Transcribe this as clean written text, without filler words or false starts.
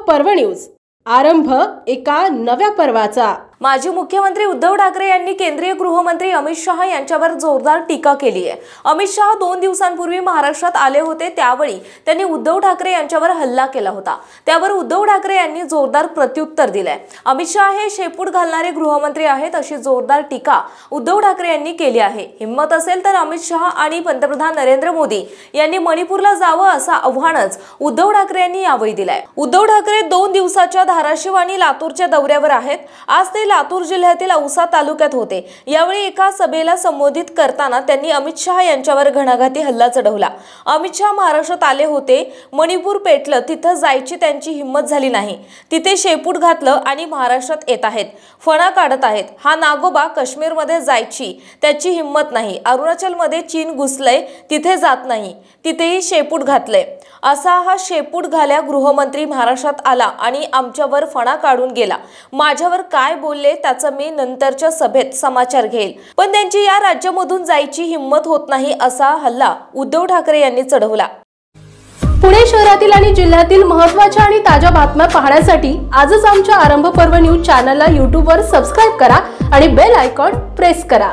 पर्व न्यूज, आरंभ एका नव्या पर्वाचा। माजी मुख्यमंत्री उद्धव ठाकरे यांनी केंद्रीय गृहमंत्री अमित शहा यांच्यावर जोरदार टीका केली आहे। अमित शहा 2 दिवसांपूर्वी महाराष्ट्रात आले होते, त्यावेळी त्यांनी उद्धव ठाकरे यांच्यावर हल्ला केला होता। त्यावर उद्धव ठाकरे यांनी जोरदार प्रत्युत्तर दिले। अमित शहा हे शेपूट घालणारे गृहमंत्री आहेत, अशी जोरदार टीका उद्धव ठाकरे यांनी केली आहे। हिम्मत असेल तर अमित शहा आणि पंतप्रधान नरेंद्र मोदी यांनी मणिपूरला जावं असं आव्हानच उद्धव ठाकरे यांनी यावेळी दिलंय। उद्धव ठाकरे 2 दिवसाच्या धाराशिव आणि लातूरच्या दौऱ्यावर आहेत। आज ते लातूर जिल्ह्यातील औसा तालुक्यात होते। यावेळी एका सभेला संबोधित करताना त्यांनी अमित शहा यांच्यावर घणाघाती हल्ला चढवला। अमित शहा महाराष्ट्रात आले होते, मणिपूर पेटलं, तिथं जायची त्यांची हिम्मत झाली नाही, तिथे शेपूट घातलं आणि महाराष्ट्रात येत आहेत, फणा काढत आहेत। हा नागोबा काश्मीरमध्ये जायची त्याची हिम्मत नाही, अरुणाचलमध्ये चीन घुसलंय, तिथे जात नाही, तिथेही शेपूट घातलंय। असा हा शेपूट घाल्या गृहमंत्री महाराष्ट्रात आला आणि आमच्यावर फणा काढून गेला। माझ्यावर काय बोलले त्याचा मी नंतरच्या सभेत समाचार घेईल, पण त्यांची या राज्यामधून जायची हिम्मत होत नाही, असा हल्ला उद्धव ठाकरे यांनी चढवला। पुणे शहरातील आणि जिल्ह्यातील महत्त्वाच्या आणि ताज्या बातम्या पाहण्यासाठी आजच आमच्या आरंभ पर्व न्यूज चॅनलला YouTube वर सबस्क्राइब करा आणि बेल आयकॉन प्रेस करा।